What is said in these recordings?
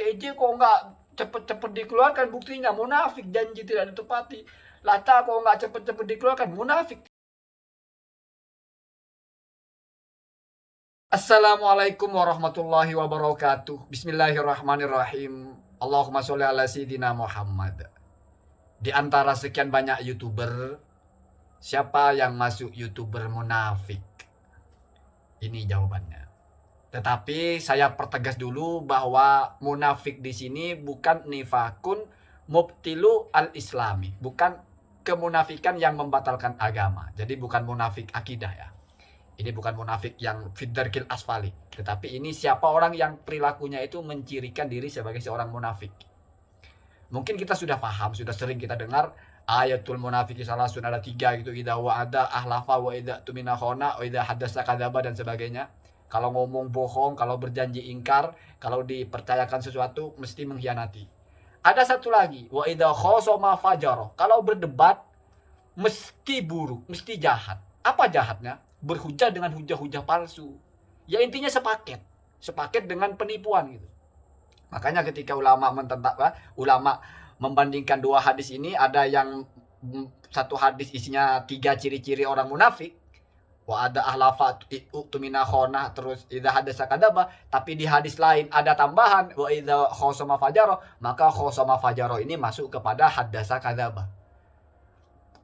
PJ kok nggak cepet-cepet dikeluarkan, buktinya munafik, janji tidak ditepati. Lata kok nggak cepet-cepet dikeluarkan, munafik. Assalamualaikum warahmatullahi wabarakatuh. Bismillahirrahmanirrahim. Allahumma sholli ala sayyidina Muhammad. Di antara sekian banyak YouTuber, siapa yang masuk YouTuber munafik? Ini jawabannya. Tetapi saya pertegas dulu bahwa munafik di sini bukan nifakun mubtilu al-islami, bukan kemunafikan yang membatalkan agama. Jadi bukan munafik akidah ya. Ini bukan munafik yang fiddarkil asfali, tetapi ini siapa orang yang perilakunya itu mencirikan diri sebagai seorang munafik. Mungkin kita sudah paham, sudah sering kita dengar ayatul munafiki salasun, ada 3 gitu, idza wa'ada ahlafa wa idza tumina khona wa idza hadatsa kadzaba dan sebagainya. Kalau ngomong bohong, kalau berjanji ingkar, kalau dipercayakan sesuatu mesti mengkhianati. Ada satu lagi, wa idza khosama fajara. Kalau berdebat mesti buruk, mesti jahat. Apa jahatnya? Berhujah dengan hujah-hujah palsu. Ya intinya sepaket dengan penipuan gitu. Makanya ketika ulama ulama membandingkan 2 hadis ini, ada yang satu hadis isinya 3 ciri-ciri orang munafik. Wa ada ahlafa tumina khona, terus idza hadasa kadaba, tapi di hadis lain ada tambahan wa idza khosama fajaro, maka khosama fajaro ini masuk kepada hadasa kadaba.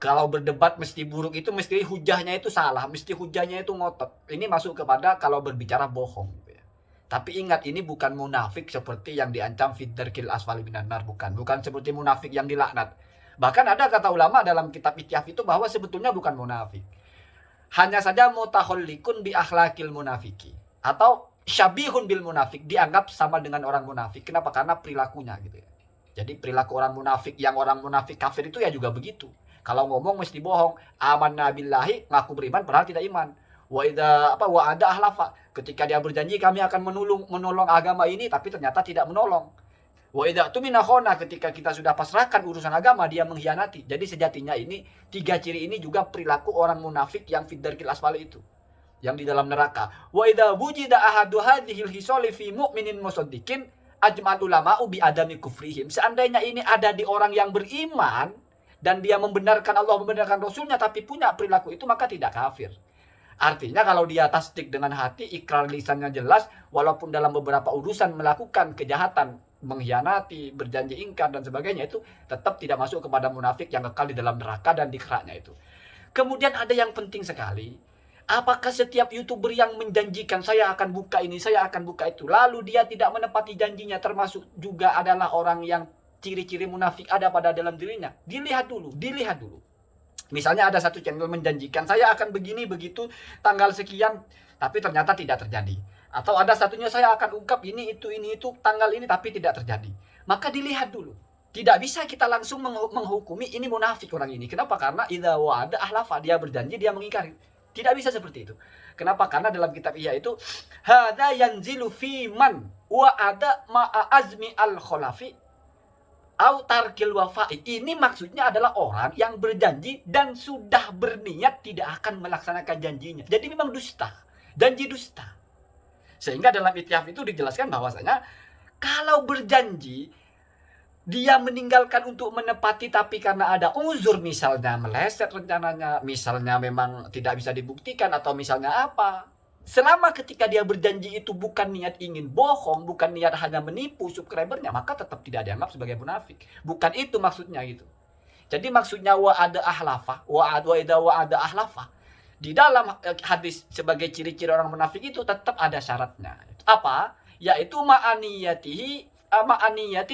Kalau berdebat mesti buruk itu mesti hujahnya itu salah, mesti hujahnya itu ngotot. Ini masuk kepada kalau berbicara bohong. Tapi ingat, ini bukan munafik seperti yang diancam fiddarkil asfali minan nar, bukan seperti munafik yang dilaknat. Bahkan ada kata ulama dalam kitab Ityaf itu bahwa sebetulnya bukan munafik. Hanya saja mutakhullikun bi akhlakil munafiki, atau syabihun bil munafik, dianggap sama dengan orang munafik. Kenapa? Karena perilakunya gitu ya. Jadi perilaku orang munafik, yang orang munafik kafir itu ya juga begitu. Kalau ngomong mesti bohong. Amanna billahi, ngaku beriman padahal tidak iman. Wa ada ahlafa, ketika dia berjanji kami akan menolong agama ini, tapi ternyata tidak menolong. Wa idza tumina khona, ketika kita sudah pasrahkan urusan agama dia mengkhianati. Jadi sejatinya ini 3 ciri ini juga perilaku orang munafik yang fiddarkil asfali itu, yang di dalam neraka. Wa idza wujida ahadu hadhil hisali fi mu'minin musaddiqin ajma'ul ulama'u bi adami kufrihim. Seandainya ini ada di orang yang beriman dan dia membenarkan Allah, membenarkan Rasulnya, tapi punya perilaku itu, maka tidak kafir. Artinya kalau dia tasdik dengan hati, ikrar lisannya jelas, walaupun dalam beberapa urusan melakukan kejahatan, mengkhianati, berjanji ingkar dan sebagainya, itu tetap tidak masuk kepada munafik yang kekal di dalam neraka dan dikeraknya itu. Kemudian ada yang penting sekali, apakah setiap YouTuber yang menjanjikan saya akan buka ini, saya akan buka itu, lalu dia tidak menepati janjinya, termasuk juga adalah orang yang ciri-ciri munafik ada pada dalam dirinya? Dilihat dulu. Misalnya ada satu channel menjanjikan saya akan begini begitu tanggal sekian, tapi ternyata tidak terjadi. Atau ada satunya saya akan ungkap ini itu tanggal ini, tapi tidak terjadi. Maka dilihat dulu. Tidak bisa kita langsung menghukumi ini munafik orang ini. Kenapa? Karena idza wa'ada ahlafa, dia berjanji dia mengingkari. Tidak bisa seperti itu. Kenapa? Karena dalam kitab Ihya itu hadza yanzilu fi man wa'ada ma'a azmi al-khalafi au tarkil wafa'i. Ini maksudnya adalah orang yang berjanji dan sudah berniat tidak akan melaksanakan janjinya. Jadi memang dusta, janji dusta. Sehingga dalam Ityaf itu dijelaskan bahwasanya kalau berjanji dia meninggalkan untuk menepati, tapi karena ada uzur, misalnya meleset rencananya, misalnya memang tidak bisa dibuktikan, atau misalnya apa, selama ketika dia berjanji itu bukan niat ingin bohong, bukan niat hanya menipu subscribernya, maka tetap tidak dianggap sebagai munafik. Bukan itu maksudnya gitu. Jadi maksudnya wa ada ahlafa. Di dalam hadis sebagai ciri-ciri orang munafik itu tetap ada syaratnya. Apa? Yaitu ma'aniyati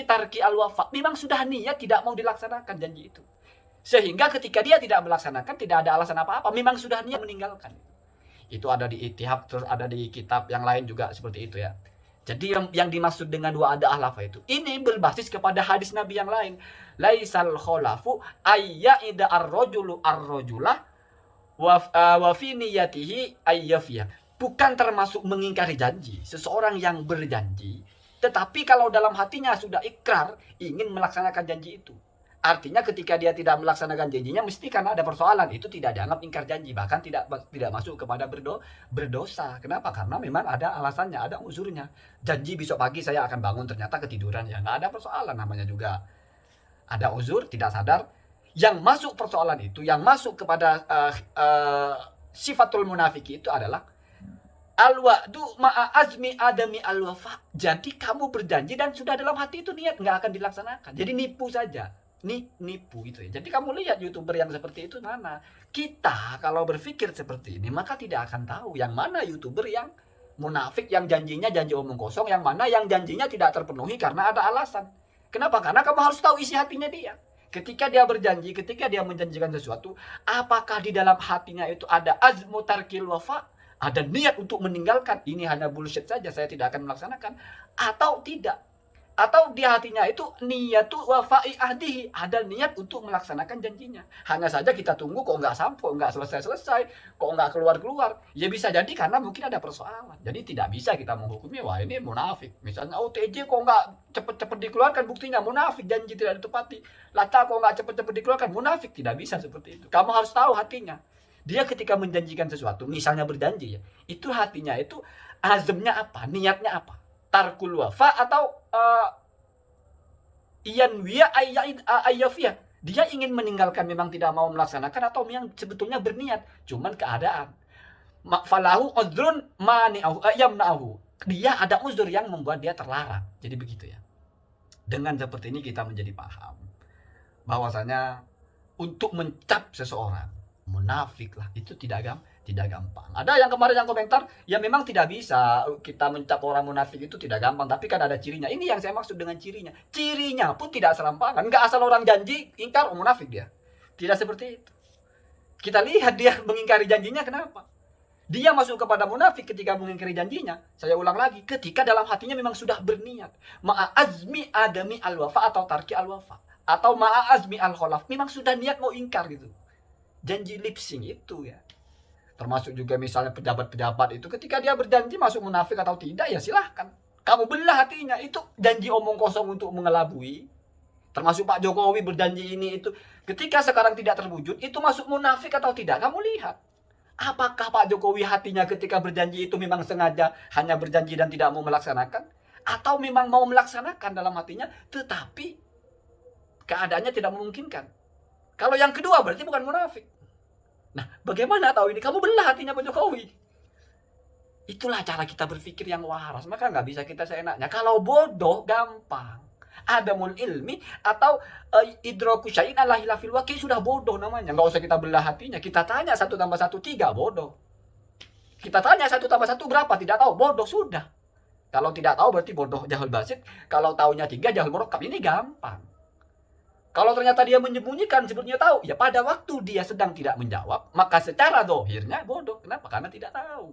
tarki al-wafa. Memang sudah niat tidak mau dilaksanakan janji itu. Sehingga ketika dia tidak melaksanakan, tidak ada alasan apa-apa, memang sudah niat meninggalkan. Itu ada di Ittihab, terus ada di kitab yang lain juga seperti itu ya. Jadi yang dimaksud dengan wa ada ahlafa itu, ini berbasis kepada hadis Nabi yang lain. Laisal kholafu ayya'ida ar-rajulu ar-rajulah wa fi niyatihi ayyafiyah. Bukan termasuk mengingkari janji. Seseorang yang berjanji, tetapi kalau dalam hatinya sudah ikrar ingin melaksanakan janji itu. Artinya ketika dia tidak melaksanakan janjinya mesti karena ada persoalan. Itu tidak dianggap ingkar janji, bahkan tidak masuk kepada berdosa. Kenapa? Karena memang ada alasannya, ada uzurnya. Janji besok pagi saya akan bangun, ternyata ketiduran, ya nggak ada persoalan, namanya juga ada uzur, tidak sadar. Yang masuk persoalan itu, yang masuk kepada sifatul munafik itu adalah al-wa'du ma'a azmi adami al-wafa. Jadi kamu berjanji dan sudah dalam hati itu niat nggak akan dilaksanakan. Jadi nipu saja. Nipu itu ya. Jadi kamu lihat YouTuber yang seperti itu mana. Kita kalau berpikir seperti ini maka tidak akan tahu yang mana YouTuber yang munafik, yang janjinya janji omong kosong, yang mana yang janjinya tidak terpenuhi karena ada alasan. Kenapa? Karena kamu harus tahu isi hatinya dia. Ketika dia berjanji, ketika dia menjanjikan sesuatu, apakah di dalam hatinya itu ada azmu tarkil wafa, ada niat untuk meninggalkan, ini hanya bullshit saja, saya tidak akan melaksanakan, atau tidak. Atau di hatinya itu niyatu wafa'i ahdihi, ada niat untuk melaksanakan janjinya. Hanya saja kita tunggu kok nggak sampai, nggak selesai-selesai, kok nggak keluar-keluar. Ya bisa jadi karena mungkin ada persoalan. Jadi tidak bisa kita menghukumi, wah ini munafik. Misalnya OTJ kok nggak cepet-cepet dikeluarkan, buktinya munafik, janji tidak ditepati. Lata kok nggak cepet-cepet dikeluarkan, munafik. Tidak bisa seperti itu. Kamu harus tahu hatinya. Dia ketika menjanjikan sesuatu, misalnya berjanji ya, itu hatinya itu azamnya apa, niatnya apa? Tarkul wafa atau iyanwiya ayyafiyah. Dia ingin meninggalkan, memang tidak mau melaksanakan, atau yang sebetulnya berniat, cuman keadaan. Falahu udhrun mani'ahu yamna'ahu. Dia ada uzur yang membuat dia terlarang. Jadi begitu ya. Dengan seperti ini kita menjadi paham bahwasanya untuk mencap seseorang munafik lah itu tidak gampang. Ada yang kemarin yang komentar, ya memang tidak bisa kita mencap orang munafik itu tidak gampang, tapi kan ada cirinya. Ini yang saya maksud dengan cirinya. Cirinya pun tidak serampangan. Enggak asal orang janji ingkar, munafik dia. Tidak seperti itu. Kita lihat dia mengingkari janjinya, kenapa? Dia masuk kepada munafik ketika mengingkari janjinya. Saya ulang lagi, ketika dalam hatinya memang sudah berniat ma'azmi adami al-wafa atau tarki al-wafa, atau ma'azmi al-kholaf, memang sudah niat mau ingkar gitu. Janji lipsing itu ya. Termasuk juga misalnya pejabat-pejabat itu ketika dia berjanji masuk munafik atau tidak, ya silahkan. Kamu belah hatinya, itu janji omong kosong untuk mengelabui. Termasuk Pak Jokowi berjanji ini itu. Ketika sekarang tidak terwujud, itu masuk munafik atau tidak? Kamu lihat. Apakah Pak Jokowi hatinya ketika berjanji itu memang sengaja hanya berjanji dan tidak mau melaksanakan? Atau memang mau melaksanakan dalam hatinya, tetapi keadaannya tidak memungkinkan? Kalau yang kedua berarti bukan munafik. Nah, bagaimana tahu ini? Kamu belah hatinya Pak Jokowi. Itulah cara kita berpikir yang waras. Maka nggak bisa kita seenaknya. Kalau bodoh, gampang. Adamul ilmi atau idroku syai'in ala hilafil waqi, sudah bodoh namanya. Nggak usah kita belah hatinya. Kita tanya 1 tambah 1 3, bodoh. Kita tanya 1 tambah 1 berapa? Tidak tahu, bodoh sudah. Kalau tidak tahu berarti bodoh jahil basit. Kalau taunya 3 jahil murakkab. Ini gampang. Kalau ternyata dia menyembunyikan, sebetulnya tahu, ya pada waktu dia sedang tidak menjawab, maka secara dohirnya bodoh. Kenapa? Karena tidak tahu.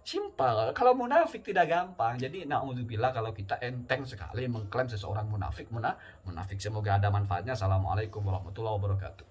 Simpel. Kalau munafik tidak gampang. Jadi na'udzubillah kalau kita enteng sekali mengklaim seseorang munafik. Munafik. Semoga ada manfaatnya. Assalamualaikum warahmatullahi wabarakatuh.